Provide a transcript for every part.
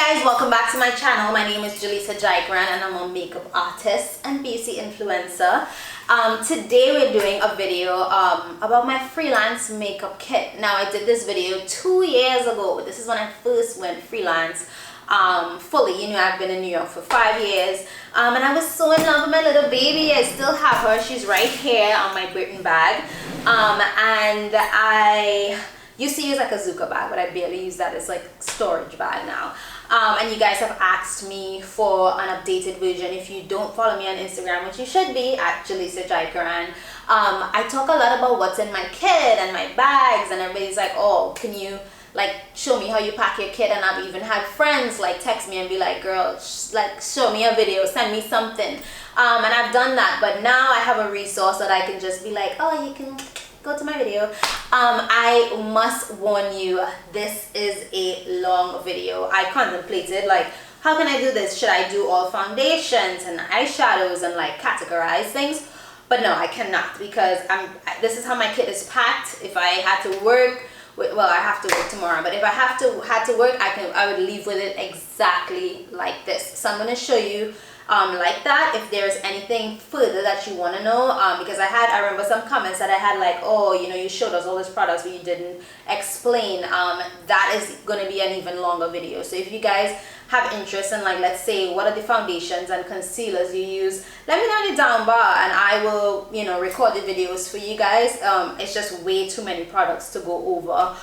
guys, welcome back to my channel. My name is Jaleesa Jaikaran and I'm a makeup artist and beauty influencer. Today we're doing a video about my freelance makeup kit. Now I did this video 2 years ago. This is when I first went freelance fully. You know, I've been in New York for 5 years and I was so in love with my little baby. I still have her. She's right here on my Britain bag, and I used to use like a Zuka bag, but I barely use that. It's like storage bag now. And you guys have asked me for an updated version. If you don't follow me on Instagram, which you should be, at Jaleesa Jaikaran, I talk a lot about what's in my kit and my bags, and everybody's like, oh, can you like show me how you pack your kit? And I've even had friends like text me and be like, girl, like show me a video, send me something. And I've done that, but now I have a resource that I can just be like, oh, you can go to my video. I must warn you, this is a long video. I contemplated like, how can I do this? Should I do all foundations and eyeshadows and like categorize things? But no, I cannot, because this is how my kit is packed. If I had to work, well, I have to work tomorrow, but if I had to work, I would leave with it exactly like this. So I'm going to show you like that. If there's anything further that you want to know, because I remember some comments that I had like, oh, you know, you showed us all these products but you didn't explain. That is going to be an even longer video. So if you guys have interest in, like, let's say, what are the foundations and concealers you use, let me know in the down bar and I will, you know, record the videos for you guys. It's just way too many products to go over.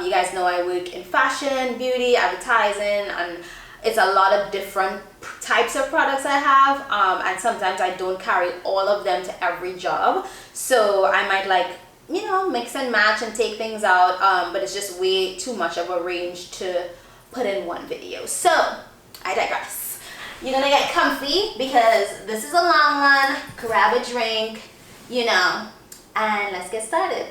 You guys know I work in fashion, beauty, advertising, and it's a lot of different types of products I have, and sometimes I don't carry all of them to every job, so I might, like, you know, mix and match and take things out, but it's just way too much of a range to put in one video. So I digress. You're gonna get comfy because this is a long one. Grab a drink, you know, and let's get started.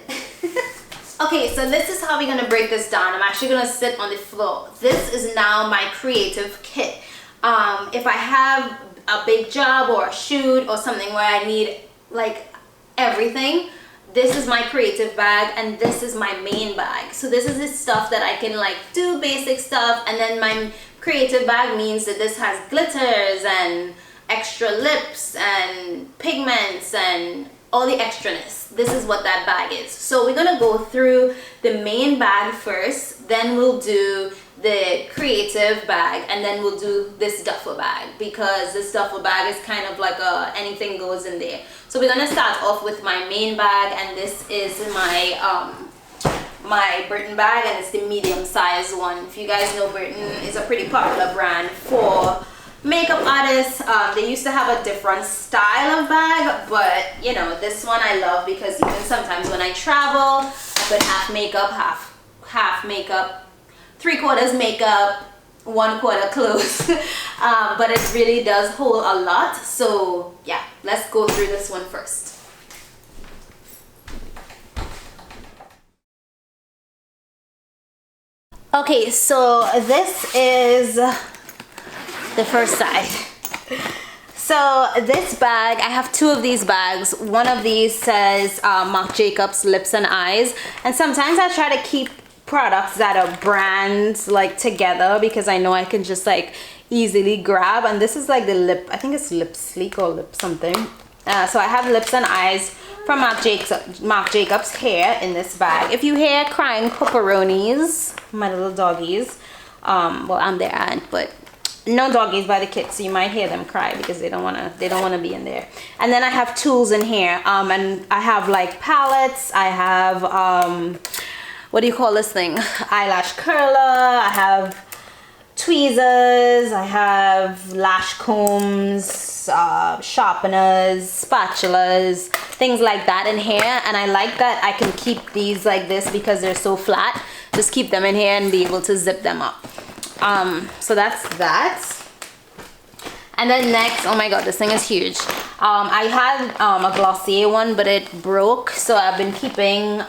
Okay, so this is how we're gonna break this down. I'm actually gonna sit on the floor. This is now my creative kit. If I have a big job or a shoot or something where I need like everything, this is my creative bag and this is my main bag. So this is the stuff that I can like do basic stuff, and then my creative bag means that this has glitters and extra lips and pigments and all the extraness. This is what that bag is. So we're gonna go through the main bag first, then we'll do the creative bag, and then we'll do this duffel bag, because this duffel bag is kind of like a anything goes in there. So we're gonna start off with my main bag, and this is my my Britain bag, and it's the medium size one. If you guys know, Britain is a pretty popular brand for makeup artists. They used to have a different style of bag, but you know, this one I love because even sometimes when I travel, I put half makeup, half makeup, 3/4 makeup, 1/4 clothes. But it really does hold a lot. So yeah, let's go through this one first. Okay, so this is the first side. So this bag, I have two of these bags. One of these says Marc Jacobs Lips and Eyes, and sometimes I try to keep products that are brands like together because I know I can just like easily grab. And this is like the lip, I think it's Lip Sleek or Lip something. So I have Lips and Eyes from Marc Jacobs here in this bag. If you hear crying pepperonis, my little doggies, well, I'm their aunt, but no doggies by the kids, so you might hear them cry because they don't wanna be in there. And then I have tools in here, and I have like palettes. I have what do you call this thing? Eyelash curler. I have tweezers. I have lash combs, sharpeners, spatulas, things like that in here. And I like that I can keep these like this because they're so flat. Just keep them in here and be able to zip them up. So that's that. And then next, oh my god, this thing is huge. I had a Glossier one, but it broke, so I've been keeping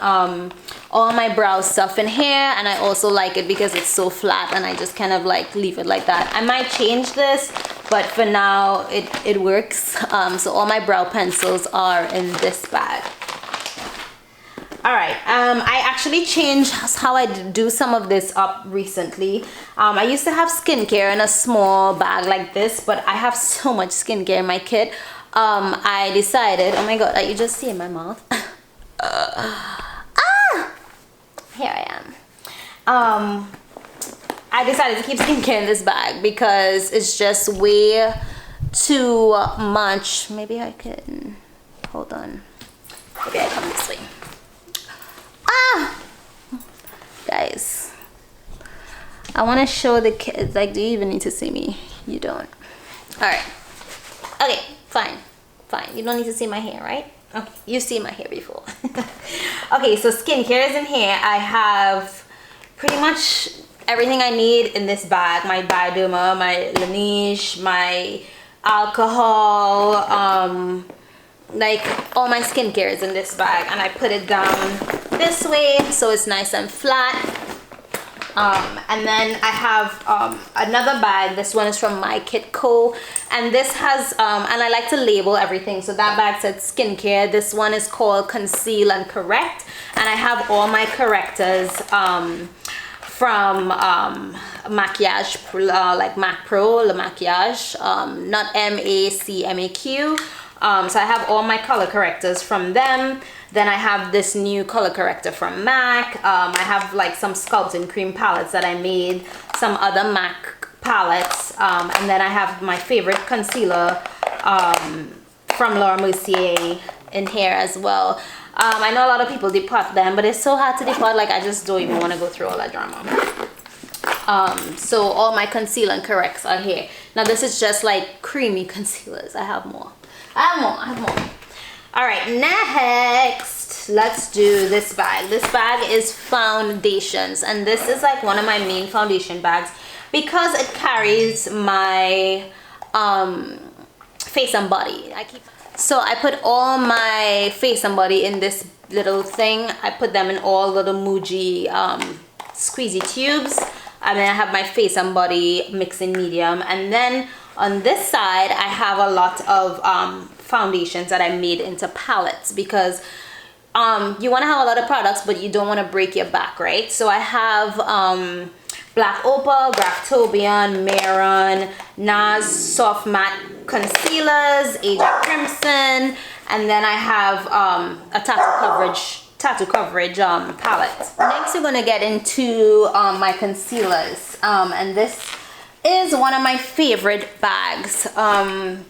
all my brow stuff in here, and I also like it because it's so flat and I just kind of like leave it like that. I might change this, but for now it works. So all my brow pencils are in this bag. All right, I actually changed how I do some of this up recently. I used to have skincare in a small bag like this, but I have so much skincare in my kit. I decided, oh my god, you just see in my mouth. Here I am. I decided to keep skincare in this bag because it's just way too much. Maybe I can, hold on. Maybe I come this way. Guys, I want to show the kids. Like, do you even need to see me? You don't. All right. Okay, fine. You don't need to see my hair, right? Okay, you've seen my hair before. Okay, so skincare is in here. I have pretty much everything I need in this bag. My Bioderma, my Laneige, my alcohol, like all my skincare is in this bag, and I put it down this way so it's nice and flat. And then I have another bag. This one is from My Kit Co, and this has and I like to label everything. So that bag said skincare. This one is called Conceal and Correct, and I have all my correctors from Maquillage, like Mac Pro, Le Maquillage, not MAC, so I have all my color correctors from them. Then I have this new color corrector from MAC. I have like some sculpting cream palettes that I made, some other MAC palettes, and then I have my favorite concealer from Laura Mercier in here as well. I know a lot of people depot them, but it's so hard to depot, like I just don't even want to go through all that drama. So all my concealer and corrects are here. Now this is just like creamy concealers. I have more. All right, next, let's do this bag. This bag is foundations, and this is like one of my main foundation bags because it carries my face and body. So I put all my face and body in this little thing. I put them in all little Muji squeezy tubes, and then I have my face and body mixing medium, and then on this side I have a lot of foundations that I made into palettes because you want to have a lot of products, but you don't want to break your back, right? So I have Black Opal, Graftobian, Maron, NARS Soft Matte Concealers, Agent Crimson, and then I have a tattoo coverage palette. Next we're going to get into my concealers, and this is one of my favorite bags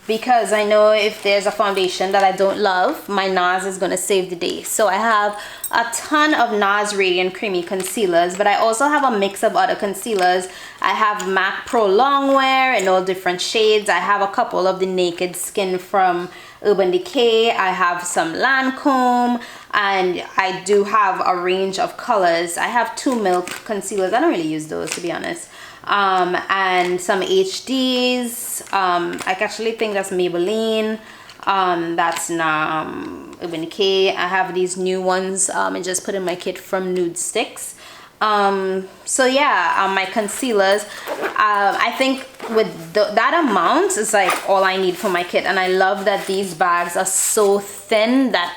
because I know if there's a foundation that I don't love, my NARS is going to save the day. So I have a ton of NARS Radiant Creamy Concealers, but I also have a mix of other concealers. I have MAC Pro Longwear in all different shades. I have a couple of the Naked Skin from Urban Decay. I have some Lancome, and I do have a range of colors. I have 2 Milk concealers. I don't really use those, to be honest. And some HDs. I actually think that's Maybelline. That's Urban Decay. I have these new ones I just put in my kit from Nude Sticks. So yeah, my concealers, I think with that amount is like all I need for my kit, and I love that these bags are so thin that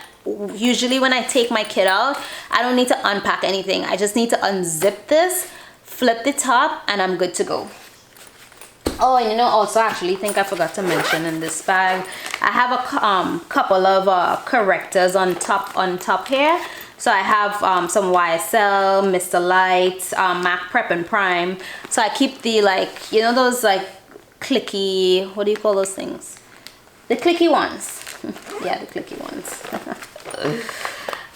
usually when I take my kit out, I don't need to unpack anything. I just need to unzip this, flip the top, and I'm good to go. Oh, and you know, also I actually think I forgot to mention in this bag, I have a couple of correctors on top here. So I have some YSL, Mr. Light, MAC Prep and Prime. So I keep the, like, you know those like clicky, what do you call those things? The clicky ones. Yeah, the clicky ones.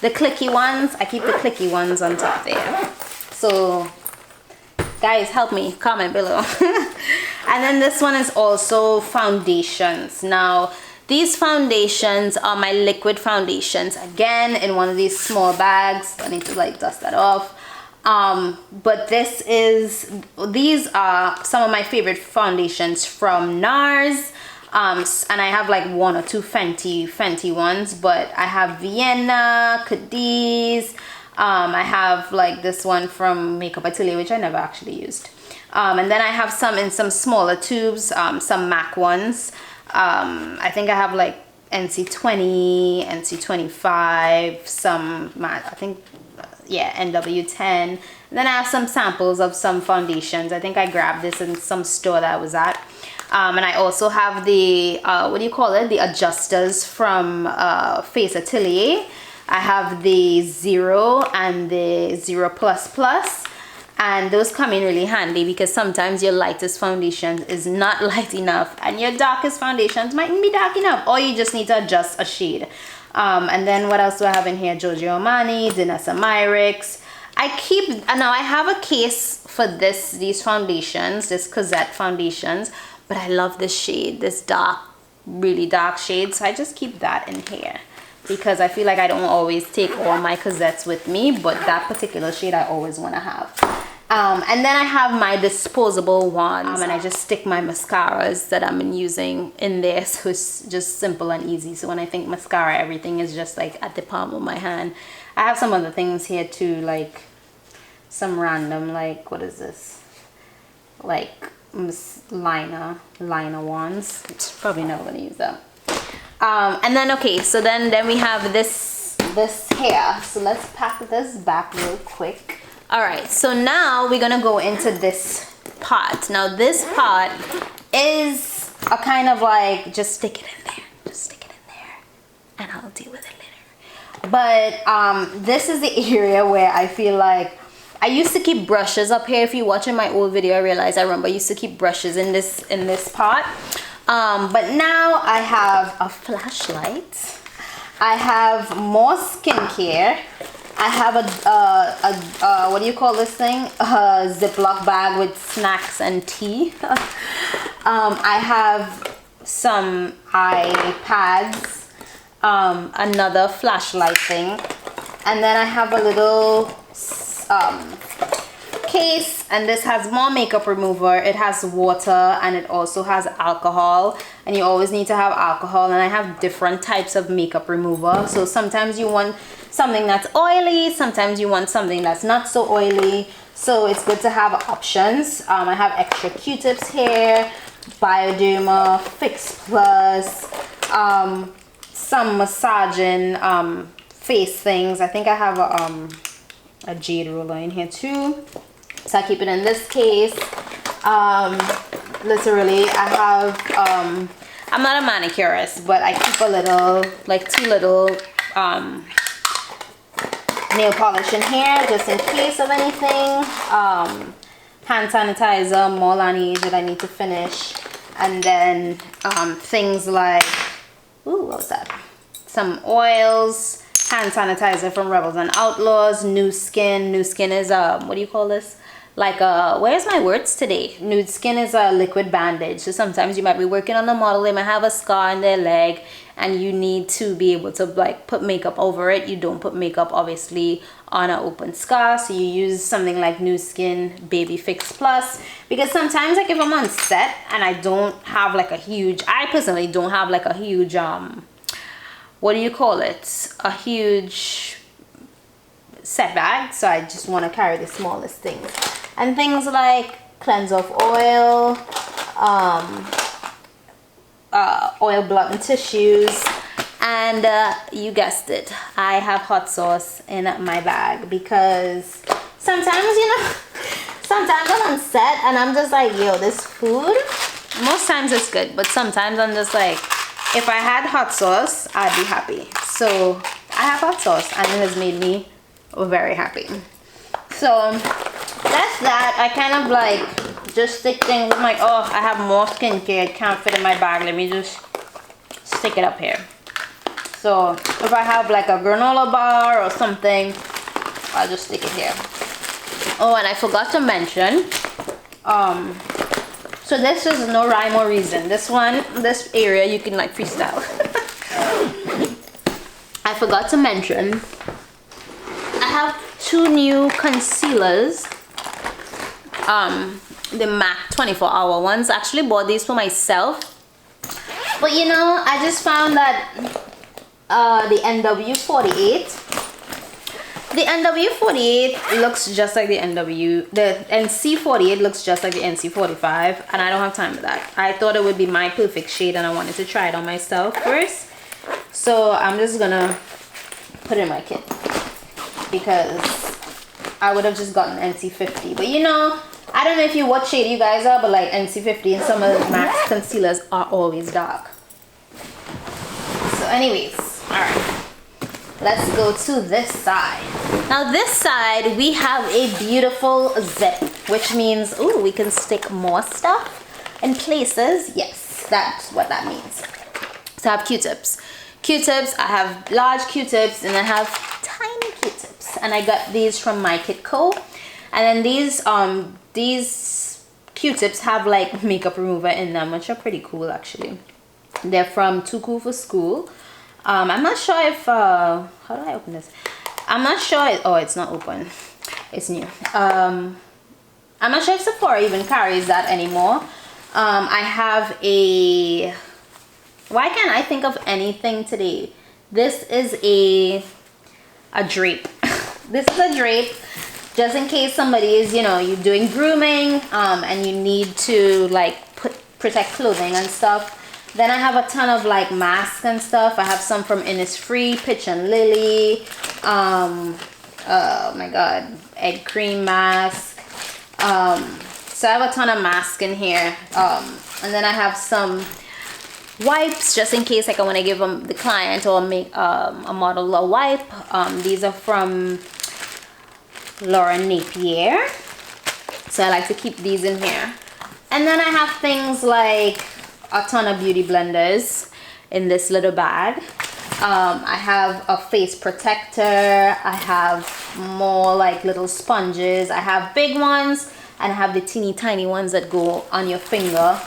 The clicky ones, I keep the clicky ones on top there. So guys, help me, comment below. And then this one is also foundations. Now these foundations are my liquid foundations, again in one of these small bags. I need to like dust that off. But these are some of my favorite foundations from NARS. And I have like 1 or 2 Fenty ones, but I have Vienna, Cadiz. I have like this one from Makeup Atelier, which I never actually used. And then I have some in some smaller tubes, some MAC ones. I think I have like NC20, NC25, some matte, I think, yeah, NW10. And then I have some samples of some foundations. I think I grabbed this in some store that I was at. And I also have the, what do you call it? The adjusters from Face Atelier. I have the 0 and the 0++. And those come in really handy because sometimes your lightest foundation is not light enough and your darkest foundations mightn't be dark enough, or you just need to adjust a shade. And then what else do I have in here? Giorgio Armani, Danessa Myricks. Now I have a case for these foundations, this Cosette foundations, but I love this shade, this dark, really dark shade. So I just keep that in here because I feel like I don't always take all my Cosettes with me, but that particular shade I always want to have. And then I have my disposable ones, and I just stick my mascaras that I'm using in there, so it's just simple and easy. So when I think mascara, everything is just like at the palm of my hand. I have some other things here too, like some random, like, what is this? Like liner ones. Probably never gonna use that. And then, okay, so then we have this here. So let's pack this back real quick. All right, so now we're gonna go into this pot. Now this pot is a kind of like, just stick it in there, and I'll deal with it later. But this is the area where I feel like I used to keep brushes up here. If you're watching my old video, I remember I used to keep brushes in this pot. But now I have a flashlight. I have more skincare. I have a what do you call this thing? A Ziploc bag with snacks and tea. I have some iPads, another flashlight thing, and then I have a little case, and this has more makeup remover. It has water and it also has alcohol, and you always need to have alcohol. And I have different types of makeup remover, so sometimes you want something that's oily, sometimes you want something that's not so oily, so it's good to have options. I have extra Q-tips here, Bioderma, Fix Plus, some massaging face things. I think I have a jade roller in here too, so I keep it in this case. Literally I have I'm not a manicurist, but I keep a little, like 2 little nail polish in here just in case of anything. Hand sanitizer, more Laneige that I need to finish, and then things like, ooh, what was that? Some oils, hand sanitizer from Rebels and Outlaws, New Skin. New Skin is what do you call this? Like where's my words today? Nude Skin is a liquid bandage. So sometimes you might be working on a model, they might have a scar in their leg, and you need to be able to like put makeup over it. You don't put makeup obviously on an open scar, so you use something like New Skin Baby Fix Plus, because sometimes like if I'm on set and I don't have like a huge, I personally don't have like a huge what do you call it, a huge set bag, so I just want to carry the smallest things, and things like cleanse off oil, oil blotting tissues, and you guessed it, I have hot sauce in my bag, because sometimes, you know, sometimes I'm on set and I'm just like, yo, this food, most times it's good, but sometimes I'm just like, if I had hot sauce, I'd be happy. So I have hot sauce and it has made me very happy. So that's that. I kind of like just stick things. I'm like, oh, I have more skincare, it can't fit in my bag, let me just stick it up here. So if I have like a granola bar or something, I'll just stick it here. Oh, and I forgot to mention, so this is no rhyme or reason. This one, this area, you can like freestyle. I forgot to mention, I have 2 new concealers. The MAC 24-hour ones. I actually bought these for myself, but you know, I just found that the NW48 looks just like the NC48 looks just like the NC45, and I don't have time for that. I thought it would be my perfect shade and I wanted to try it on myself first. So I'm just gonna put it in my kit because I would have just gotten NC50. But you know, I don't know if what shade you guys are, but like NC50 and some of the MAC concealers are always dark. So anyways, all right, let's go to this side. Now this side, we have a beautiful zip, which means, ooh, we can stick more stuff in places. Yes, that's what that means. So I have Q-tips. Q-tips, I have large Q-tips and I have tiny Q-tips. And I got these from My Kit Co. And then these Q-tips have like makeup remover in them, which are pretty cool actually. They're from Too Cool for School. I'm not sure if, how do I open this? I'm not sure, oh, it's not open. It's new. I'm not sure if Sephora even carries that anymore. I have a, why can't I think of anything today? This is a drape. This is a drape, just in case somebody is, you know, you're doing grooming and you need to like protect clothing and stuff. Then I have a ton of like masks and stuff. I have some from Innisfree, Pitch and Lily. Oh my god, egg cream mask. So I have a ton of masks in here. And then I have some wipes just in case like I want to give them the client or make a model a wipe. These are from Laura Napier. So I like to keep these in here. And then I have things like a ton of beauty blenders in this little bag. I have a face protector. I have more like little sponges. I have big ones and I have the teeny tiny ones that go on your finger.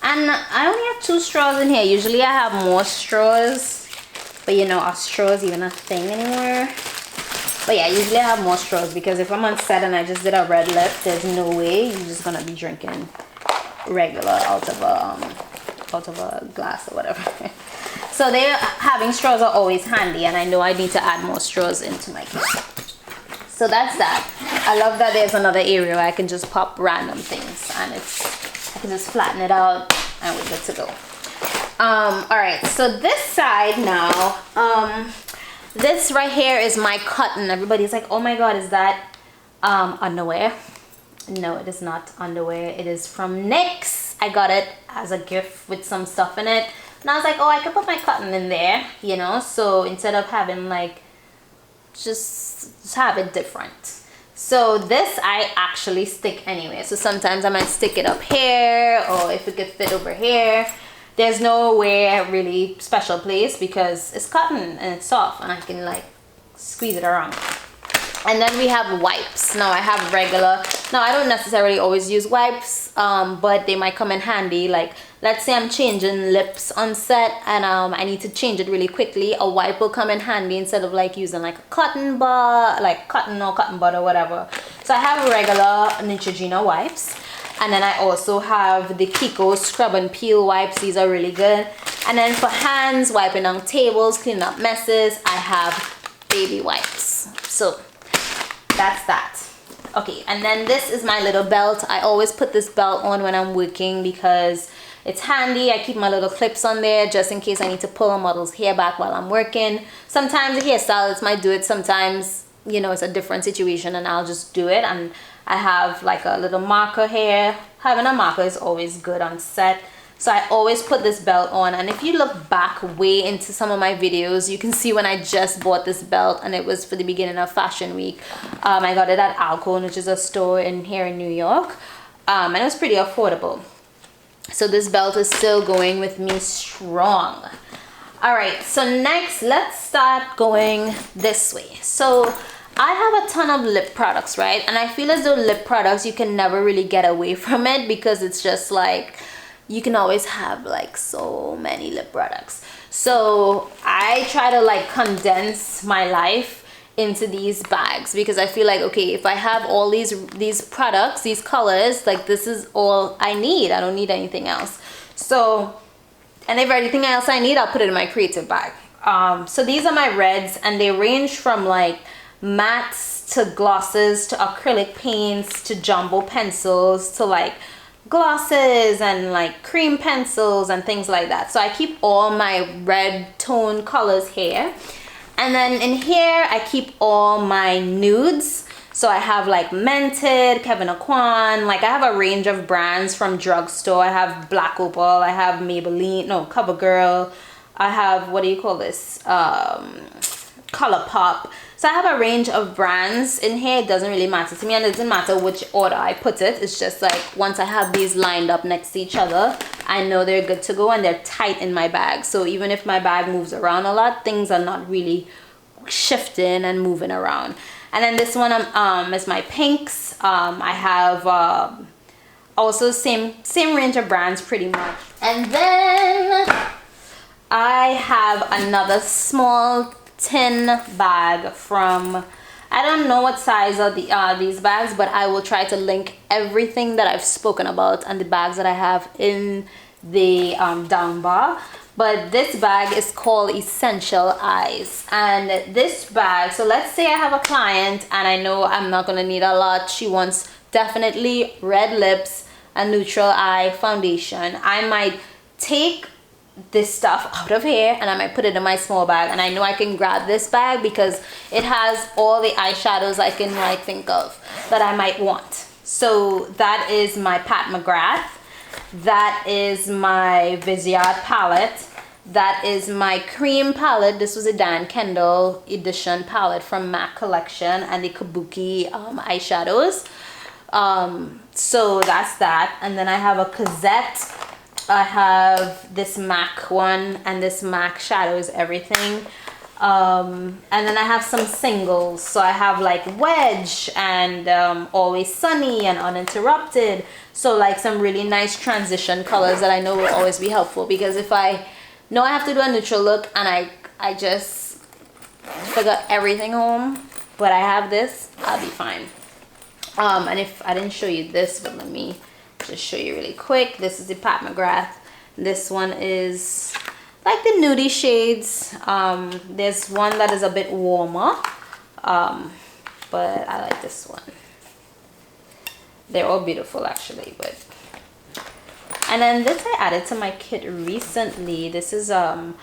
And I only have 2 straws in here. Usually I have more straws, but you know, are straws even a thing anymore? But yeah, usually I have more straws because if I'm on set and I just did a red lip, there's no way you're just gonna be drinking regular out of a glass or whatever. So having straws are always handy, and I know I need to add more straws into my kit. So that's that. I love that there's another area where I can just pop random things and I can just flatten it out and we're good to go. All right, so this side now, this right here is my cotton. Everybody's like, oh my god, is that underwear? No, it is not underwear. It is from NYX. I got it as a gift with some stuff in it. And I was like, oh, I could put my cotton in there, you know? So instead of having like, just have it different. So this I actually stick anyway. So sometimes I might stick it up here, or if it could fit over here. There's nowhere really special place because it's cotton and it's soft and I can like squeeze it around. And then we have wipes. Now I have regular. Now I don't necessarily always use wipes, but they might come in handy. Like let's say I'm changing lips on set and I need to change it really quickly. A wipe will come in handy instead of like using like a cotton bar, like cotton or cotton bud or whatever. So I have regular Neutrogena wipes. And then I also have the Kiko Scrub and Peel wipes. These are really good. And then for hands, wiping down tables, cleaning up messes, I have baby wipes. So that's that. Okay, and then this is my little belt. I always put this belt on when I'm working because it's handy. I keep my little clips on there just in case I need to pull a model's hair back while I'm working. Sometimes the hairstylist might do it. Sometimes, you know, it's a different situation and I'll just do it. And I have like a little marker here. Having a marker is always good on set. So I always put this belt on, and if you look back way into some of my videos, you can see when I just bought this belt, and it was for the beginning of Fashion Week. I got it at Alcone, which is a store here in New York, and it was pretty affordable. So this belt is still going with me strong. All right, so next let's start going this way. So I have a ton of lip products, right? And I feel as though lip products, you can never really get away from it because it's just like, you can always have like so many lip products. So I try to like condense my life into these bags because I feel like, okay, if I have all these products, these colors, like this is all I need. I don't need anything else. So, and if everything else I need, I'll put it in my creative bag. So these are my reds, and they range from like mattes to glosses to acrylic paints to jumbo pencils to like glosses and like cream pencils and things like that. So I keep all my red tone colors here. And then in here I keep all my nudes. So I have like Mented, Kevyn Aucoin, like I have a range of brands from drugstore. I have Black Opal, I have Maybelline, no, CoverGirl, I have, what do you call this, ColourPop. So I have a range of brands in here. It doesn't really matter to me, and it doesn't matter which order I put it. It's just like once I have these lined up next to each other, I know they're good to go and they're tight in my bag. So even if my bag moves around a lot, things are not really shifting and moving around. And then this one is my pinks. I have also same range of brands pretty much. And then I have another small tin bag from, I don't know what size are these bags, but I will try to link everything that I've spoken about and the bags that I have in the down bar. But this bag is called Essential Eyes, and this bag, so let's say I have a client and I know I'm not gonna need a lot. She wants definitely red lips, a neutral eye foundation. I might take this stuff out of here and I might put it in my small bag, and I know I can grab this bag because it has all the eyeshadows I can like think of that I might want. So that is my Pat McGrath, that is my Viseart palette, that is my cream palette. This was a Dan Kendall edition palette from MAC collection, and the Kabuki eyeshadows. So that's that. And then I have a Cosette, I have this MAC one, and this MAC shadows everything. And then I have some singles. So I have like Wedge and Always Sunny and Uninterrupted. So like some really nice transition colors that I know will always be helpful, because if I know I have to do a neutral look and I just forgot everything home, but I have this, I'll be fine. And if I didn't show you this, but let me just show you really quick. This is the Pat McGrath. This one is like the nudie shades. There's one that is a bit warmer, but I like this one. They're all beautiful actually. But and then this I added to my kit recently. This is a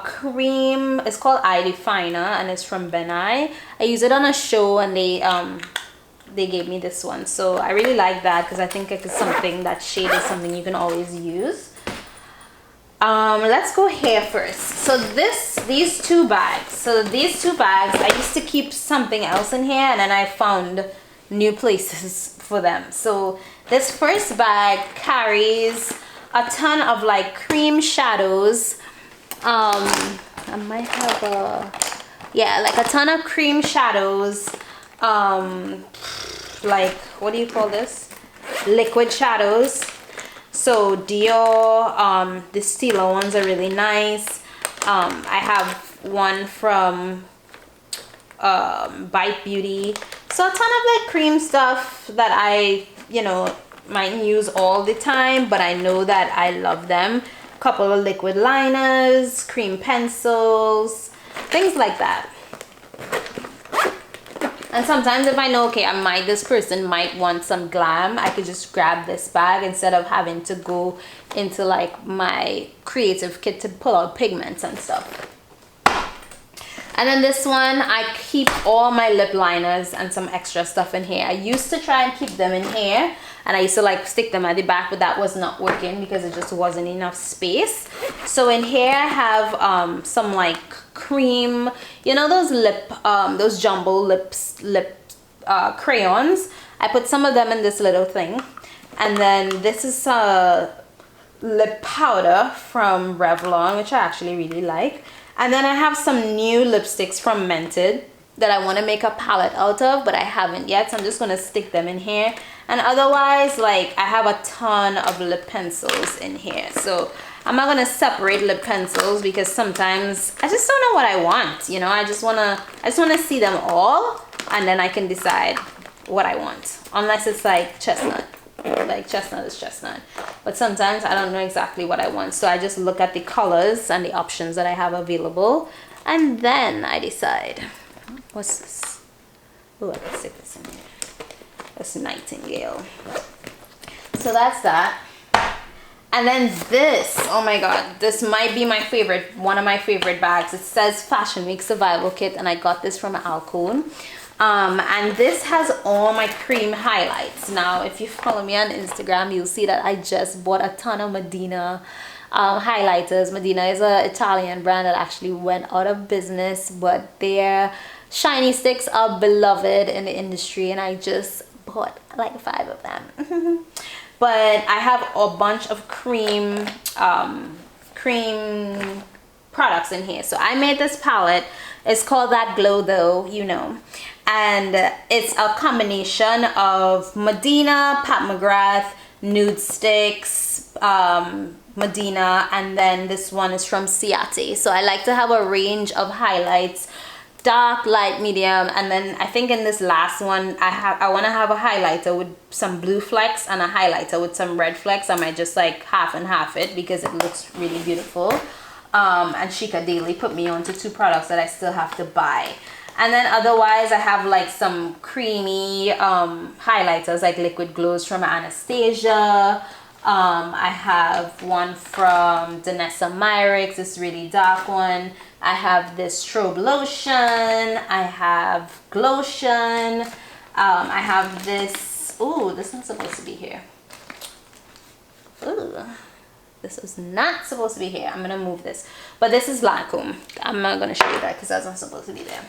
cream. It's called Eye Definer, and it's from Ben Nye. I used it on a show and they gave me this one, so I really like that because I think it's something, that shade is something you can always use. Let's go hair first. So these two bags, I used to keep something else in here, and then I found new places for them. So this first bag carries a ton of like cream shadows. I might have like a ton of cream shadows, like, what do you call this, liquid shadows. So Dior, the Stila ones are really nice. I have one from Bite Beauty. So a ton of like cream stuff that I, you know, might use all the time, but I know that I love them. Couple of liquid liners, cream pencils, things like that. And sometimes if I know, okay, this person might want some glam, I could just grab this bag instead of having to go into like my creative kit to pull out pigments and stuff. And then this one, I keep all my lip liners and some extra stuff in here. I used to try and keep them in here, and I used to like stick them at the back, but that was not working because it just wasn't enough space. So in here I have some like cream, you know, those jumbo lip crayons. I put some of them in this little thing. And then this is a lip powder from Revlon, which I actually really like. And then I have some new lipsticks from Mented that I want to make a palette out of, but I haven't yet, so I'm just going to stick them in here. And otherwise, like, I have a ton of lip pencils in here, so I'm not going to separate lip pencils because sometimes I just don't know what I want, you know. I just want to see them all, and then I can decide what I want, unless it's like chestnut. Like chestnut is chestnut, but sometimes I don't know exactly what I want, so I just look at the colors and the options that I have available, and then I decide. What's this? Oh, I can stick this in here. That's Nightingale. So that's that. And then this, oh my god, this might be my favorite, one of my favorite bags. It says Fashion Week Survival Kit, and I got this from Alcone. And this has all my cream highlights. Now, if you follow me on Instagram, you'll see that I just bought a ton of Medina highlighters. Medina is an Italian brand that actually went out of business, but their shiny sticks are beloved in the industry, and I just bought like 5 of them. But I have a bunch of cream products in here. So I made this palette. It's called That Glow Though, you know. And it's a combination of Medina, Pat McGrath, Nude Sticks, Medina, and then this one is from Ciate. So I like to have a range of highlights, dark, light, medium, and then I think in this last one I want to have a highlighter with some blue flecks and a highlighter with some red flecks. I might just like half and half it because it looks really beautiful. And Chica Daily put me onto 2 products that I still have to buy. And then otherwise I have like some creamy highlighters like liquid glows from Anastasia. I have one from Danessa Myricks, this really dark one. I have this strobe lotion. I have Glotion. I have this, ooh, this one's supposed to be here. Ooh, this is not supposed to be here. I'm gonna move this. But this is Lancome. I'm not gonna show you that because that's not supposed to be there.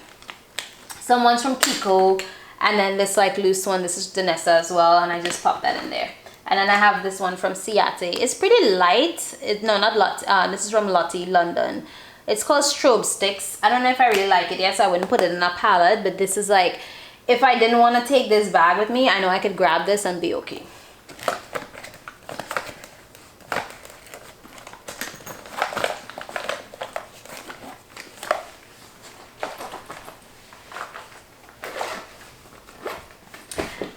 Some ones from Kiko, and then this like loose one, this is Danessa as well, and I just popped that in there. And then I have this one from Ciate. It's pretty light. No, not Lottie. This is from Lottie, London. It's called Strobe Sticks. I don't know if I really like it yet, so I wouldn't put it in a palette, but this is like, if I didn't want to take this bag with me, I know I could grab this and be okay.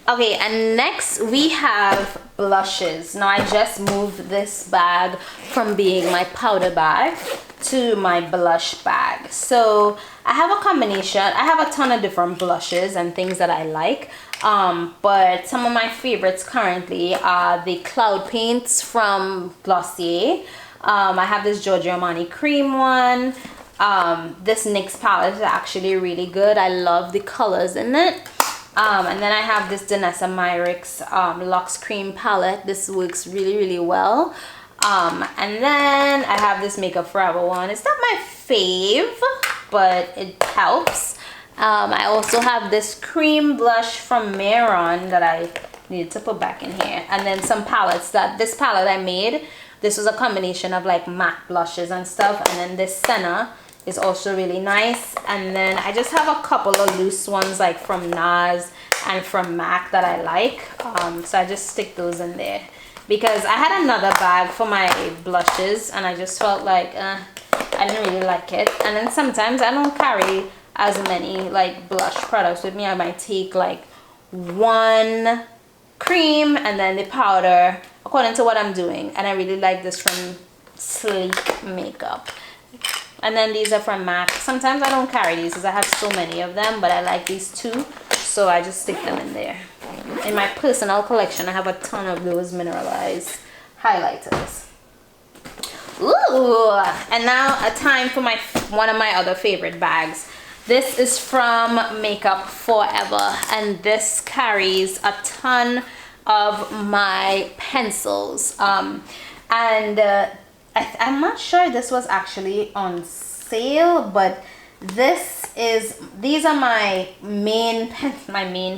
Okay, and next we have blushes. Now I just moved this bag from being my powder bag to my blush bag. So I have a combination. I have a ton of different blushes and things that I like. But some of my favorites currently are the Cloud Paints from Glossier. I have this Giorgio Armani cream one. This NYX palette is actually really good. I love the colors in it. And then I have this Danessa Myricks Luxe Cream palette. This works really, really well. And then I have this Makeup Forever one. It's not my fave, but it helps. I also have this cream blush from Meron that I need to put back in here. And then some palettes that this palette I made. This was a combination of like matte blushes and stuff. And then this Senna is also really nice. And then I just have a couple of loose ones like from NARS and from MAC that I like. So I just stick those in there because I had another bag for my blushes and I just felt like I didn't really like it. And then sometimes I don't carry as many like blush products with me. I might take like one cream and then the powder according to what I'm doing. And I really like this from Sleek Makeup. And then these are from MAC. Sometimes I don't carry these because I have so many of them, but I like these too, so I just stick them in there. In my personal collection, I have a ton of those mineralized highlighters. Ooh! And now a time for one of my other favorite bags. This is from Makeup Forever, and this carries a ton of my pencils. I'm not sure this was actually on sale, but these are my main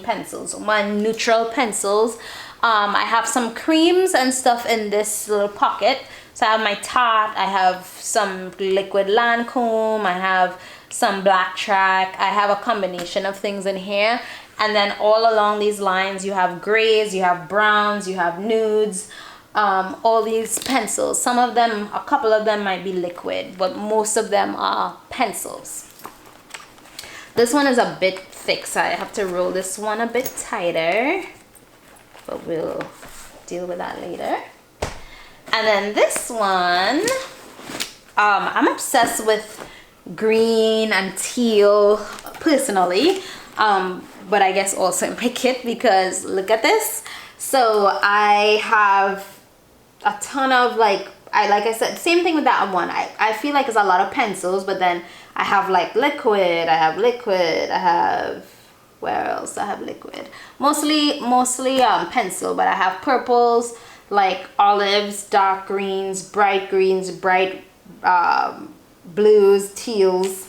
pencils, my neutral pencils. I have some creams and stuff in this little pocket. So I have my Tarte, I have some liquid Lancome, I have some Black Track, I have a combination of things in here. And then all along these lines you have grays, you have browns, you have nudes. All these pencils, some of them, a couple of them might be liquid, but most of them are pencils. This one is a bit thick, so I have to roll this one a bit tighter, but we'll deal with that later. And then this one, I'm obsessed with green and teal personally, but I guess also in my kit because look at this. So I have a ton of like I said, same thing with that one. I feel like it's a lot of pencils, but then I have like liquid, I have where else? I have liquid. Mostly pencil, but I have purples, like olives, dark greens, bright blues, teals.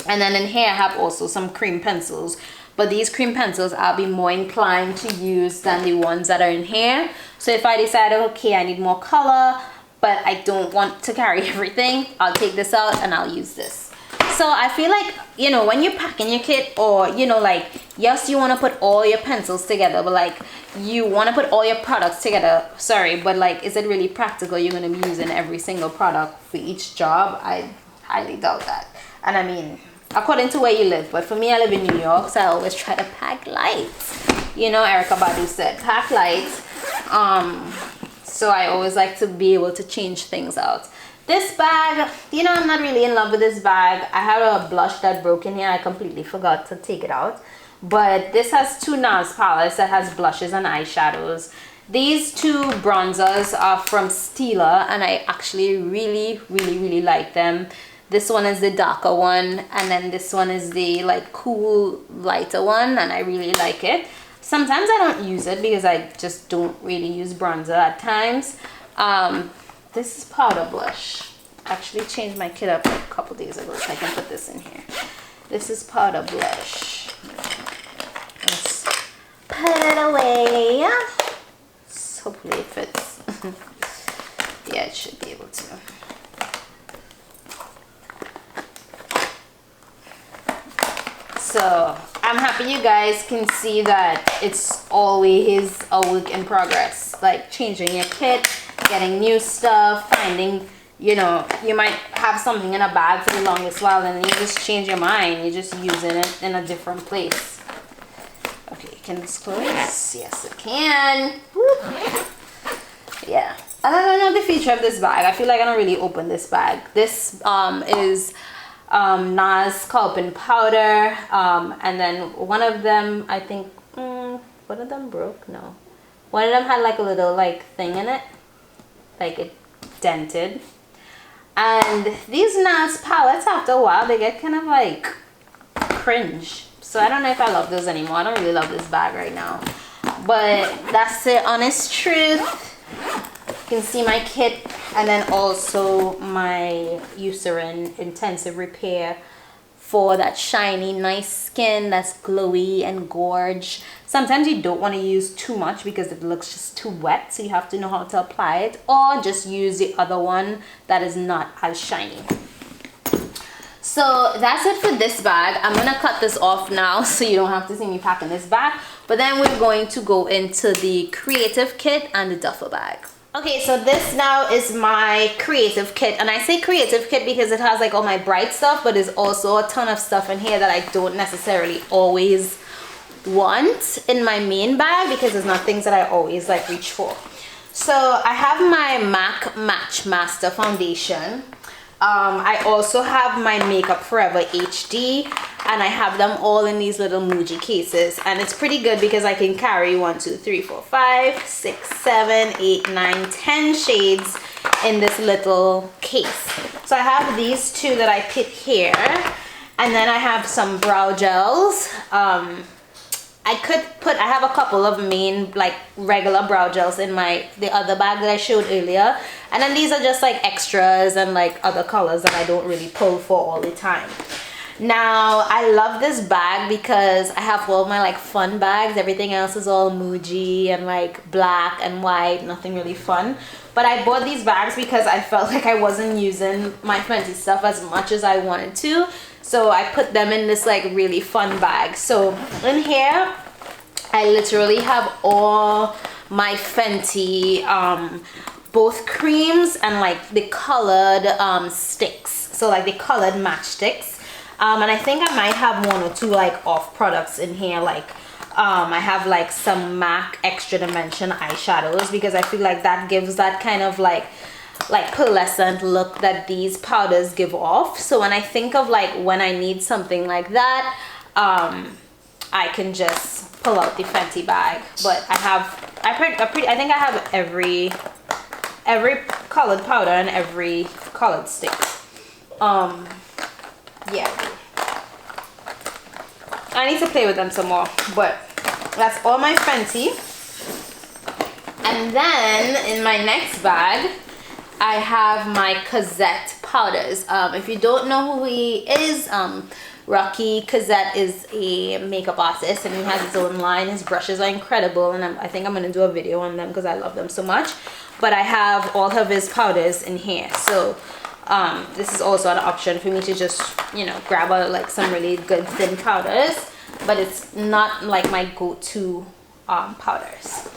And then in here I have also some cream pencils. But these cream pencils I'll be more inclined to use than the ones that are in here. So if I decide, okay, I need more color, but I don't want to carry everything, I'll take this out and I'll use this. So I feel like, you know, when you're packing your kit, or, you know, like, yes, you want to put all your pencils together, but like, you want to put all your products together, sorry, but like, is it really practical? You're going to be using every single product for each job? I highly doubt that. And I mean, according to where you live, but for me, I live in New York, so I always try to pack light. You know, Erykah Badu said, pack light. So I always like to be able to change things out. This bag, you know, I'm not really in love with this bag. I have a blush that broke in here. I completely forgot to take it out. But this has two NARS palettes that has blushes and eyeshadows. These two bronzers are from Stila, and I actually really like them. This one is the darker one, and then this one is the like cool lighter one, and I really like it. Sometimes I don't use it because I just don't really use bronzer at times. This is powder blush. I actually changed my kit up a couple days ago, so I can put this in here. This is powder blush. Let's put it away. So hopefully it fits. Yeah, it should be able to. So I'm happy you guys can see that it's always a work in progress, like changing your kit, getting new stuff, finding, you know, you might have something in a bag for the longest while and then you just change your mind, you're just using it in a different place. Okay, can this close? Yes, it can. Woo. Yeah, I don't know the feature of this bag. I feel like I don't really open this bag. This is NARS sculpting powder, and then one of them, I think, one of them broke. No, one of them had like a little like thing in it, like it dented. And these NARS palettes, after a while, they get kind of like cringe. So I don't know if I love those anymore. I don't really love this bag right now, but that's the honest truth. You can see my kit, and then also my Eucerin Intensive Repair for that shiny, nice skin that's glowy and gorge. Sometimes you don't want to use too much because it looks just too wet, so you have to know how to apply it, or just use the other one that is not as shiny. So that's it for this bag. I'm gonna cut this off now so you don't have to see me packing this bag, but then we're going to go into the creative kit and the duffel bag. Okay, so this now is my creative kit, and I say creative kit because it has like all my bright stuff, but there's also a ton of stuff in here that I don't necessarily always want in my main bag because it's not things that I always like reach for. So I have my MAC Match Master Foundation. I also have my Makeup Forever HD, and I have them all in these little Muji cases, and it's pretty good because I can carry 1, 2, 3, 4, 5, 6, 7, 8, 9, 10 shades in this little case. So I have these two that I put here, and then I have some brow gels. I have a couple of main like regular brow gels in the other bag that I showed earlier, and then these are just like extras and like other colors that I don't really pull for all the time. Now I love this bag because I have all my like fun bags. Everything else is all Muji and like black and white, nothing really fun. But I bought these bags because I felt like I wasn't using my Fenty stuff as much as I wanted to. So I put them in this like really fun bag. So in here, I literally have all my Fenty, both creams and like the colored sticks. So like the colored matchsticks. And I think I might have 1 or 2 like off products in here. Like I have like some MAC Extra Dimension eyeshadows because I feel like that gives that kind of like pearlescent look that these powders give off. So when I think of like when I need something like that, I can just pull out the Fenty bag. But I think I have every colored powder and every colored stick. Yeah, I need to play with them some more, but that's all my Fenty. And then in my next bag I have my Qtips powders. If you don't know who he is, Rocky Qtips is a makeup artist and he has his own line. His brushes are incredible, and I think I'm going to do a video on them because I love them so much. But I have all of his powders in here, so this is also an option for me to just, you know, grab like some really good thin powders, but it's not like my go-to powders.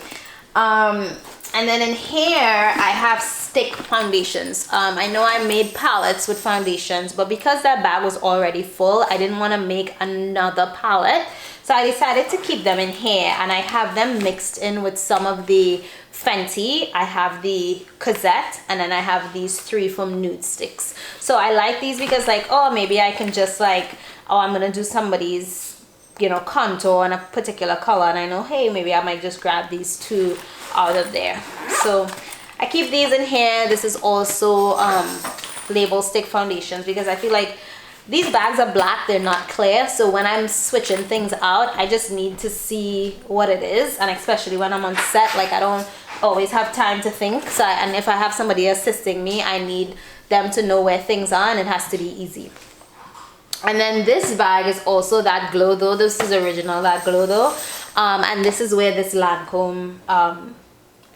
And then in here I have stick foundations. I know I made palettes with foundations, but because that bag was already full, I didn't want to make another palette, so I decided to keep them in here, and I have them mixed in with some of the Fenty. I have the Qtips, and then I have these 3 from Nude Sticks. So I like these because, like, oh, maybe I can just like, oh, I'm gonna do somebody's, you know, contour in a particular color, and I know, hey, maybe I might just grab these 2 out of there. So I keep these in here. This is also label stick foundations because I feel like these bags are black, they're not clear, so when I'm switching things out, I just need to see what it is, and especially when I'm on set, like, I don't always have time to think, so and if I have somebody assisting me, I need them to know where things are, and it has to be easy. And then this bag is also that Glow Though. This is original, that Glow Though, and this is where this Lancome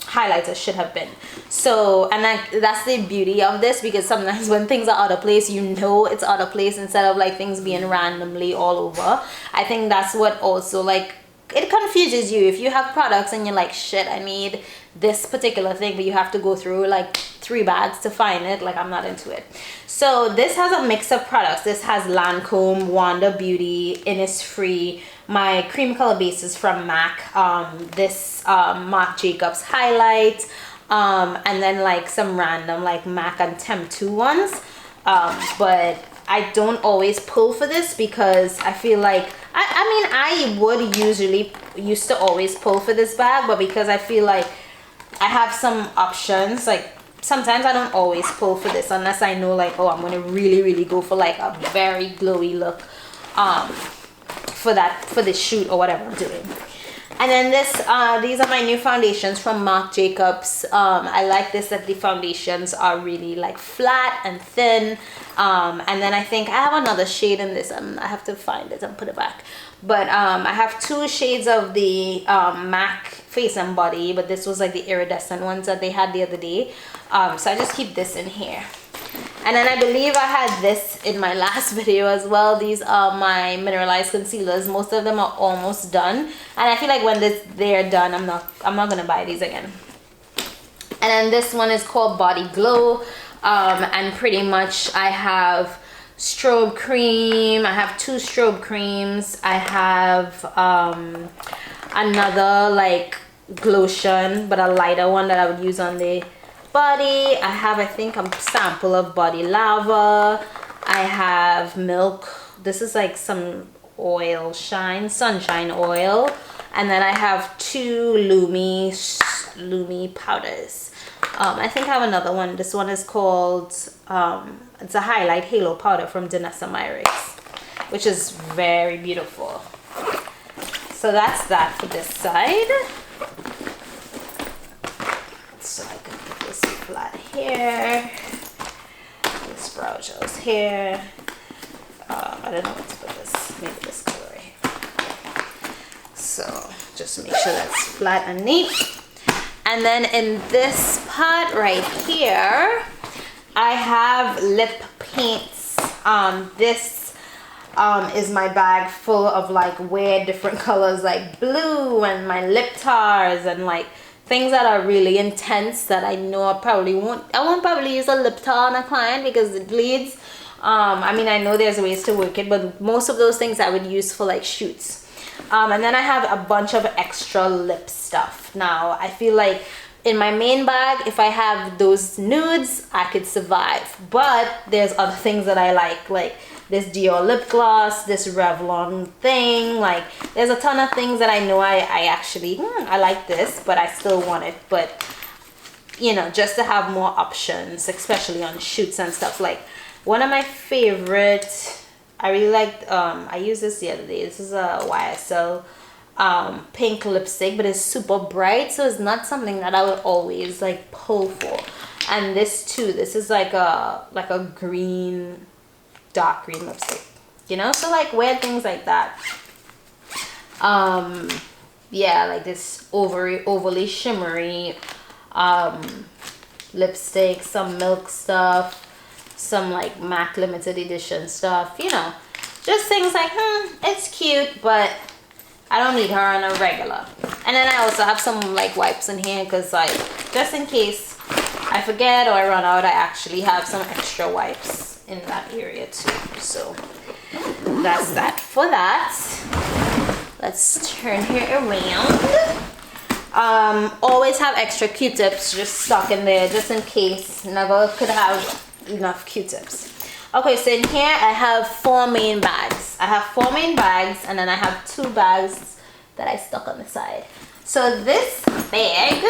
highlighter should have been. So, and that's the beauty of this, because sometimes when things are out of place, you know it's out of place, instead of like things being randomly all over. I think that's what also, like, it confuses you if you have products and you're like, shit, I need this particular thing, but you have to go through like 3 bags to find it. Like, I'm not into it. So this has a mix of products. This has Lancome, Wanda Beauty, Innisfree, my cream color bases from MAC, this Marc Jacobs highlight, and then like some random like MAC and Tem2 ones, but I don't always pull for this because I feel like I would used to always pull for this bag, but because I feel like I have some options, like sometimes I don't always pull for this unless I know like, oh, I'm gonna really go for like a very glowy look for this shoot or whatever I'm doing. And then this these are my new foundations from Marc Jacobs. I like this, that the foundations are really like flat and thin, and then I think I have another shade in this. I have to find it and put it back, but I have 2 shades of the MAC Face and Body, but this was like the iridescent ones that they had the other day, so I just keep this in here. And then I believe I had this in my last video as well. These are my mineralized concealers. Most of them are almost done, and I feel like when they're done, I'm not gonna buy these again. And then this one is called Body Glow, and pretty much I have strobe cream. I have 2 strobe creams. I have another like glotion, but a lighter one that I would use on the body. I have, I think, a sample of Body Lava. I have Milk. This is like some oil sunshine oil, and then I have 2 Lumi powders. I think I have another one. This one is called it's a highlight halo powder from Danessa Myricks, which is very beautiful. So that's that for this side. So I can put this flat here, this brow gel's here. I don't know what to put this, maybe this color right here. So just make sure that's flat and neat. And then in this pot right here, I have lip paints. This is my bag full of like weird different colors, like blue, and my lip tars, and like things that are really intense that I know I won't probably use a lip tar on a client because it bleeds. I mean, I know there's ways to work it, but most of those things I would use for like shoots. And then I have a bunch of extra lip stuff. Now I feel like in my main bag, if I have those nudes, I could survive, but there's other things that I like this Dior lip gloss, this Revlon thing. Like, there's a ton of things that I know I actually, I like this, but I still want it. But, you know, just to have more options, especially on shoots and stuff. Like, one of my favorite, I really liked, I used this the other day. This is a YSL pink lipstick, but it's super bright, so it's not something that I would always like pull for. And this too, this is like a green, dark green lipstick, you know, so like wear things like that. Yeah, like this overly shimmery lipstick, some milk stuff, some like MAC limited edition stuff, you know, just things like, it's cute, but I don't need her on a regular. And then I also have some like wipes in here, because like, just in case I forget or I run out, I actually have some extra wipes in that area too. So that's that for that. Let's turn here around. Always have extra Q-tips just stuck in there, just in case. Never could have enough Q-tips. Okay, so in here I have 4 main bags. I have 4 main bags, and then I have 2 bags that I stuck on the side. So this bag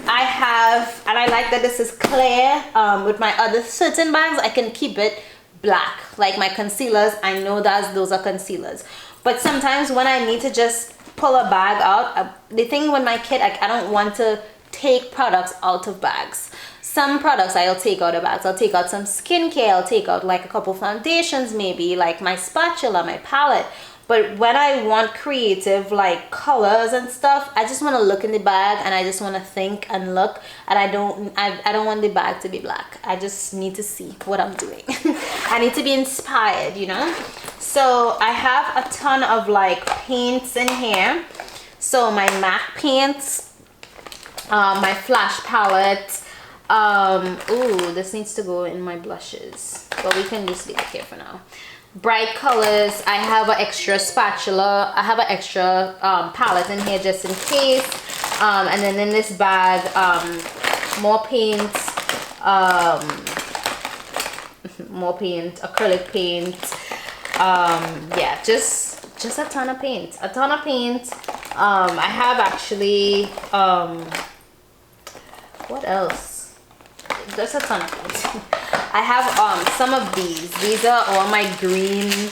I have, and I like that this is clear. With my other certain bags, I can keep it black. Like my concealers, I know that those are concealers. But sometimes when I need to just pull a bag out, the thing with my kit, I don't want to take products out of bags. Some products I'll take out of bags. I'll take out some skincare. I'll take out like a couple foundations, maybe like my spatula, my palette. But when I want creative like colors and stuff, I just want to look in the bag and I just want to think and look, and I don't want the bag to be black. I just need to see what I'm doing. I need to be inspired, you know. So I have a ton of like paints in here. So my MAC paints, my flash palette. Ooh, this needs to go in my blushes, but we can just leave it here for now. Bright colors. I have an extra spatula. I have an extra palette in here just in case. And then in this bag, more paint, acrylic paint. Yeah, just a ton of paint. I have actually what else? There's a ton of paint. I have some of these are all my green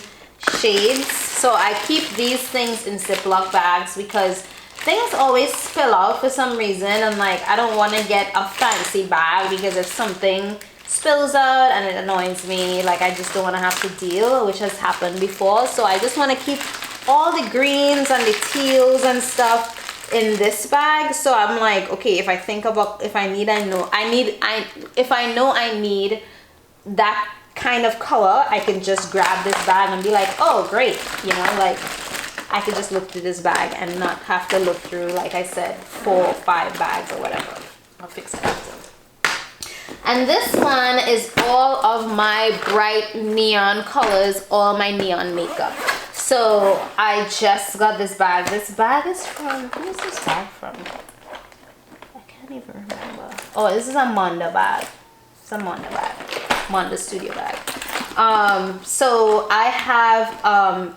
shades, so I keep these things in Ziploc bags because things always spill out for some reason, and like I don't want to get a fancy bag because if something spills out and it annoys me, like I just don't want to have to deal, which has happened before. So I just want to keep all the greens and the teals and stuff in this bag. So I'm like, okay, if I think about, if I know I need that kind of color, I can just grab this bag and be like, oh great, you know, like I could just look through this bag and not have to look through, like I said, 4 or 5 bags or whatever. I'll fix it after. And this one is all of my bright neon colors, all my neon makeup. So I just got this bag. This bag is from, who is this bag from? I can't even remember. Oh, this is a Monda bag. It's a Monda bag. Monda Studio bag. So I have,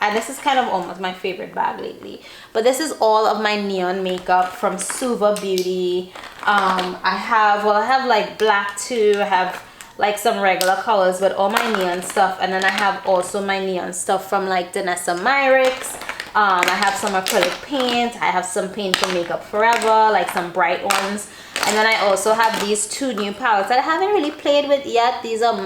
and this is kind of almost my favorite bag lately, but this is all of my neon makeup from Fenty Beauty. I have like black too. I have like some regular colors, but all my neon stuff. And then I have also my neon stuff from like Danessa Myricks. I have some acrylic paint. I have some paint from Makeup Forever, like some bright ones. And then I also have these 2 new palettes that I haven't really played with yet. These are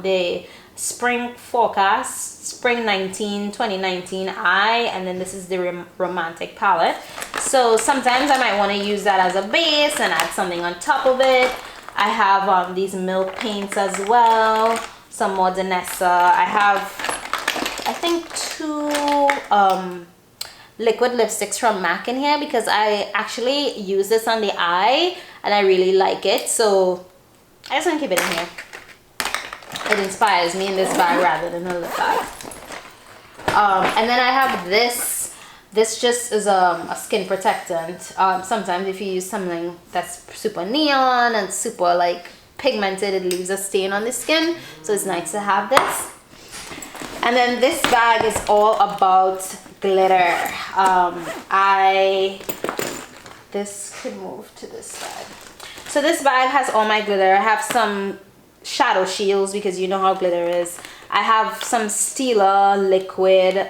the Spring Forecast, Spring 2019 Eye, and then this is the Romantic palette. So sometimes I might want to use that as a base and add something on top of it. I have these milk paints as well, some more Danessa. I have, I think, 2 liquid lipsticks from MAC in here because I actually use this on the eye and I really like it, so I just want to keep it in here. It inspires me in this bag rather than a lip bag. And then I have this just is a skin protectant. Sometimes if you use something that's super neon and super like pigmented, it leaves a stain on the skin, so it's nice to have this. And then this bag is all about glitter. This could move to this bag. So this bag has all my glitter. I have some shadow shields because you know how glitter is. I have some Stila liquid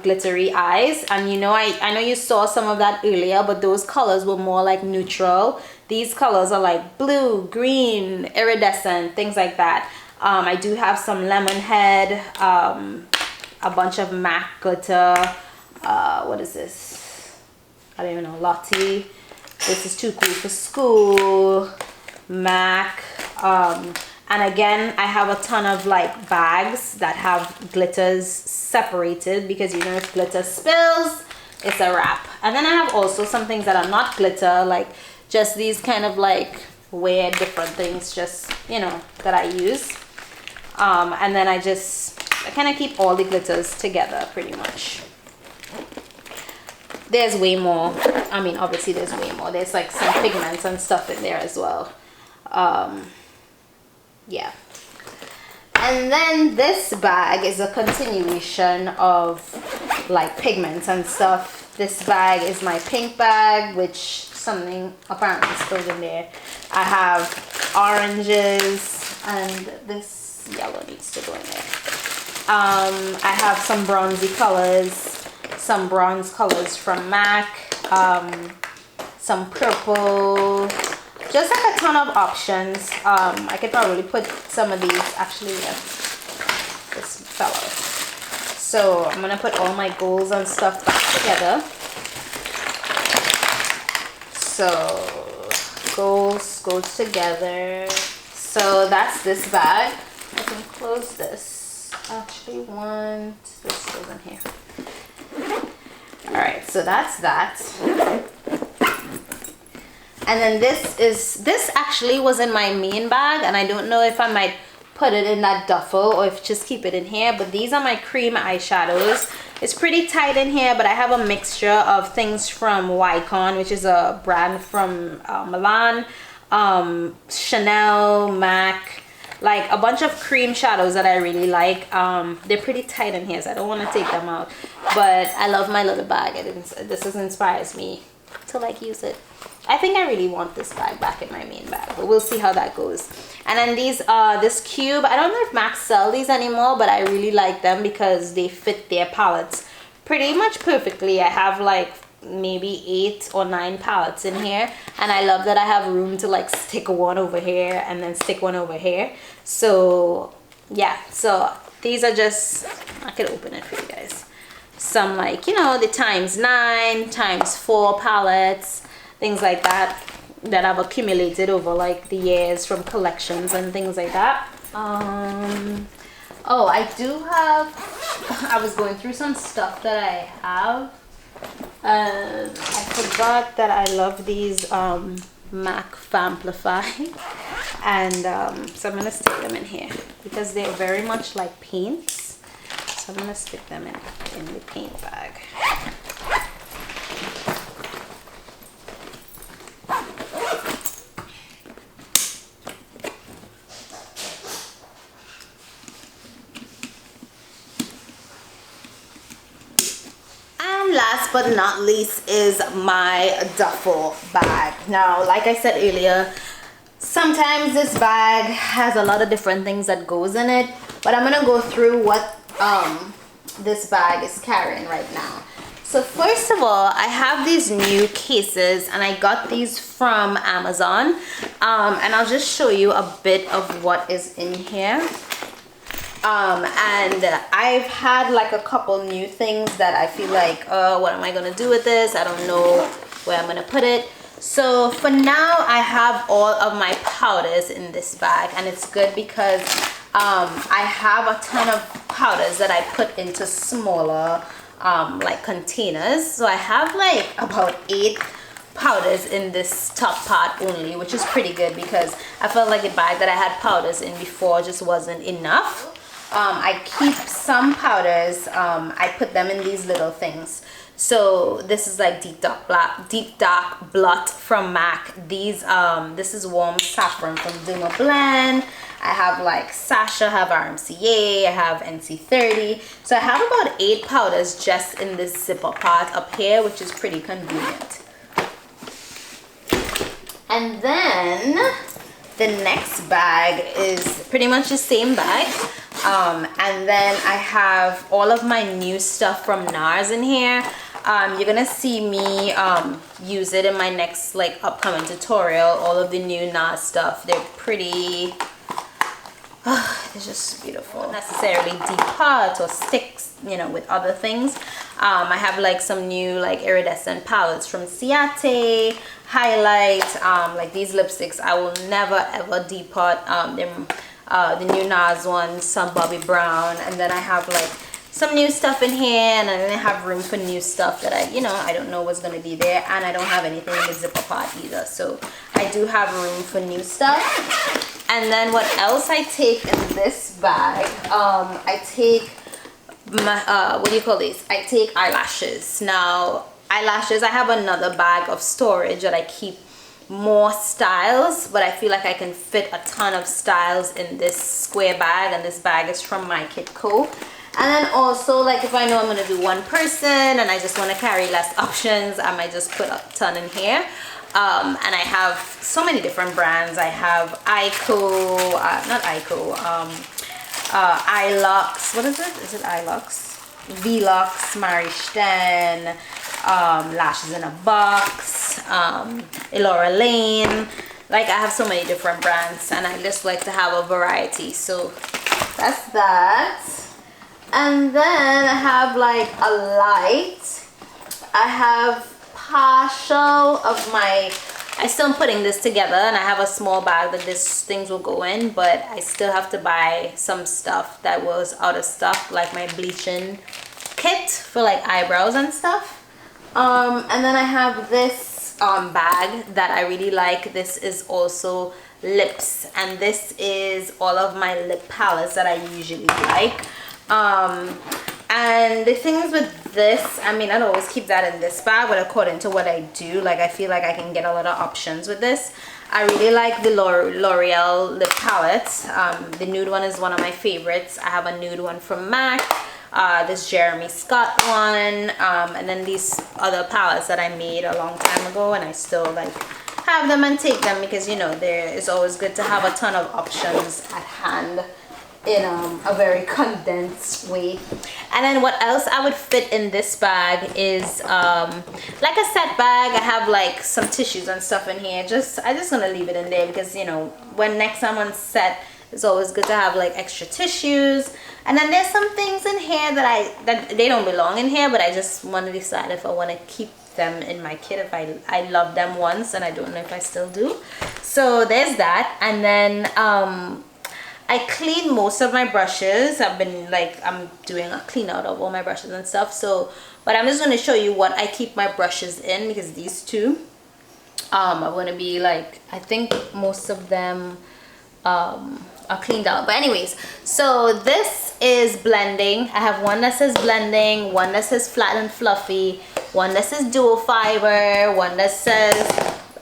glittery eyes, and you know, I know you saw some of that earlier, but those colors were more like neutral. These colors are like blue, green, iridescent, things like that. I do have some lemon head, a bunch of MAC glitter. What is this? I don't even know. Lottie. This is Too Cool for School. MAC. And again, I have a ton of like bags that have glitters separated, because you know, if glitter spills, it's a wrap. And then I have also some things that are not glitter, like just these kind of like weird different things, just, you know, that I use. And then I kind of keep all the glitters together pretty much. There's way more. I mean, obviously there's way more. There's like some pigments and stuff in there as well. Yeah. And then this bag is a continuation of like pigments and stuff. This bag is my pink bag, which something apparently spilled in there. I have oranges, and this yellow needs to go in there. I have some bronzy colors, some bronze colors from MAC, some purple, just like a ton of options. I could probably put some of these, actually, this fell out. So I'm gonna put all my golds and stuff back together. So golds go together. So that's this bag. I can close this. Actually, this goes in here. All right, so that's that. And then this actually was in my main bag, and I don't know if I might put it in that duffel or if just keep it in here. But these are my cream eyeshadows. It's pretty tight in here, but I have a mixture of things from Jaikaran, which is a brand from Milan, Chanel, MAC, like a bunch of cream shadows that I really like. They're pretty tight in here, so I don't want to take them out, but I love my little bag. This inspires me to like use it. I think I really want this bag back in my main bag, but we'll see how that goes. And then these, this cube, I don't know if MAC sell these anymore, but I really like them because they fit their palettes pretty much perfectly. I have like maybe 8 or 9 palettes in here, and I love that I have room to like stick one over here and then stick one over here. So yeah, so these are just, I could open it for you guys. Some, like, you know, the ×9, ×4 palettes, things like that I've accumulated over like the years from collections and things like that. Oh, I do have, I was going through some stuff that I have. I forgot that I love these MAC Famplify, and so I'm gonna stick them in here because they're very much like paints. So I'm gonna stick them in the paint bag. Last but not least is my duffel bag. Now, like I said earlier, sometimes this bag has a lot of different things that goes in it, but I'm gonna go through what this bag is carrying right now. So first of all, I have these new cases, and I got these from Amazon, and I'll just show you a bit of what is in here. And I've had like a couple new things that I feel like, what am I gonna do with this? I don't know where I'm gonna put it. So for now, I have all of my powders in this bag, and it's good because I have a ton of powders that I put into smaller like containers. So I have like about 8 powders in this top part only, which is pretty good because I felt like the bag that I had powders in before just wasn't enough. I keep some powders, I put them in these little things. So this is like deep dark blot from MAC. These this is warm saffron from Duma Blend. I have like Sasha, I have RMCA, I have NC30. So I have about 8 powders just in this zipper part up here, which is pretty convenient. And then the next bag is pretty much the same bag. And then I have all of my new stuff from NARS in here. You're gonna see me use it in my next like upcoming tutorial. All of the new NARS stuff. They're pretty, it's just beautiful. Not necessarily depart or sticks, you know, with other things. I have like some new like iridescent palettes from Ciate, highlight, like these lipsticks I will never ever depart. The new NARS ones, some Bobbi Brown, and then I have like some new stuff in here, and then I have room for new stuff that I don't know what's gonna be there, and I don't have anything in the zipper part either, so I do have room for new stuff. And then what else I take in this bag, I take my what do you call these? I take eyelashes. Now eyelashes, I have another bag of storage that I keep more styles, but I feel like I can fit a ton of styles in this square bag, and this bag is from My Kit Co. And then also, like, if I know I'm gonna do one person and I just want to carry less options, I might just put a ton in here. And I have so many different brands. I have Ico, not Ico, Ilux, what is it? Is it Ilux? Velux, Marie Sten, Lashes in a Box, Elora Lane. Like, I have so many different brands, and I just like to have a variety. So that's that. And then I have like a light. I have partial of my, I still am putting this together, and I have a small bag that these things will go in, but I still have to buy some stuff that was out of stock, like my bleaching kit for like eyebrows and stuff. And then I have this bag that I really like. This is also lips, and this is all of my lip palettes that I usually like. And the things with this, I mean, I don't always keep that in this bag, but according to what I do, like, I feel like I can get a lot of options with this. I really like the L'Oreal lip palettes. The nude one is one of my favorites. I have a nude one from MAC, this Jeremy Scott one, and then these other palettes that I made a long time ago, and I still like have them and take them because, you know, there is always good to have a ton of options at hand in a very condensed way. And then what else I would fit in this bag is like a set bag. I have like some tissues and stuff in here. I just gonna leave it in there because, you know, when next time on set, it's always good to have like extra tissues. And then there's some things in here that they don't belong in here, but I just want to decide if I want to keep them in my kit. If I loved them once, and I don't know if I still do. So there's that. And then I clean most of my brushes. I'm doing a clean out of all my brushes and stuff. So, but I'm just going to show you what I keep my brushes in, because these two are going to be like, I think most of them are cleaned out. But anyways, so this is blending. I have one that says blending, one that says flat and fluffy, one that says dual fiber, one that says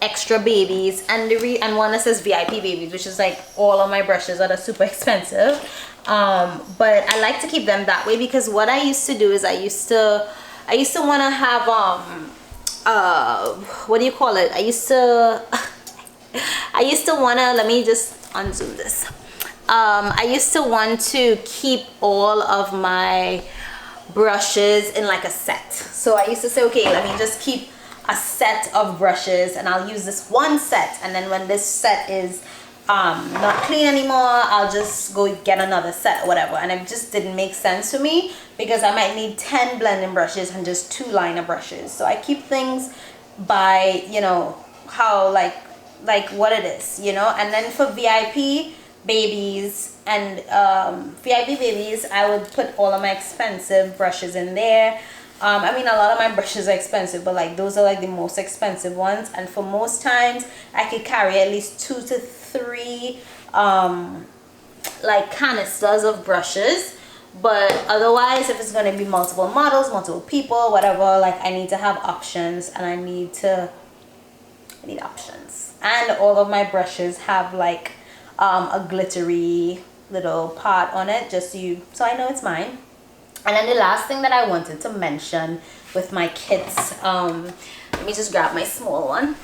extra babies, and one that says VIP babies, which is like all of my brushes that are super expensive. But I like to keep them that way because what I used to do is I used to want to have what do you call it? I used to want to, let me just unzoom this. I used to want to keep all of my brushes in like a set. So I used to say, okay, let me just keep a set of brushes, and I'll use this one set, and then when this set is not clean anymore, I'll just go get another set or whatever. And it just didn't make sense to me because I might need 10 blending brushes and just 2 liner brushes. So I keep things by, you know, how like what it is, you know. And then for VIP babies and VIP babies, I would put all of my expensive brushes in there. I mean, a lot of my brushes are expensive, but like those are like the most expensive ones, and for most times I could carry at least 2 to 3 like canisters of brushes, but otherwise if it's going to be multiple models, multiple people, whatever, like I need to have options, and I need options. And all of my brushes have like a glittery little part on it, just so I know it's mine. And then the last thing that I wanted to mention with my kits, let me just grab my small one.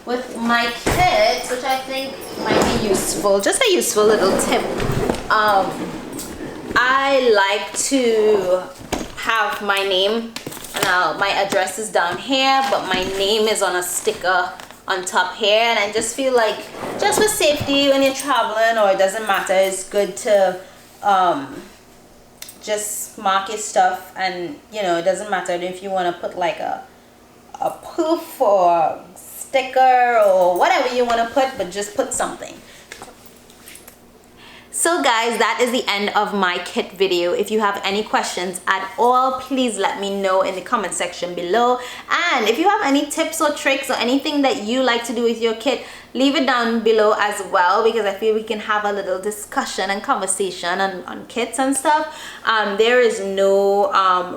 With my kits, which I think might be useful, just a useful little tip, I like to have my name, and my address is down here, but my name is on a sticker on top here, and I just feel like, just for safety when you're traveling, or it doesn't matter, it's good to just mark your stuff. And you know, it doesn't matter if you want to put like a poof or a sticker or whatever you want to put, but just put something. So guys, that is the end of my kit video. If you have any questions at all, please let me know in the comment section below. And if you have any tips or tricks or anything that you like to do with your kit, leave it down below as well, because I feel we can have a little discussion and conversation on kits and stuff. There is no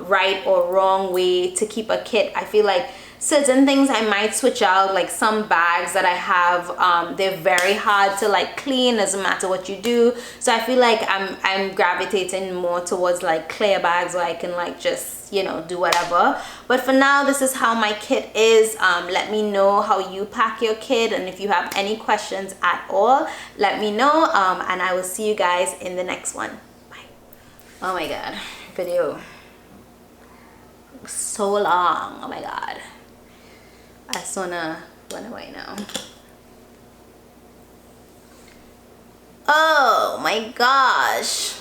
right or wrong way to keep a kit. I feel like certain things I might switch out, like some bags that I have, they're very hard to like clean, doesn't matter what you do. So I feel like I'm gravitating more towards like clear bags where I can like just, you know, do whatever. But for now, this is how my kit is. Let me know how you pack your kit, and if you have any questions at all, let me know, and I will see you guys in the next one. Bye. Oh my god, video so long. Oh my god, I just wanna run away now. Oh my gosh.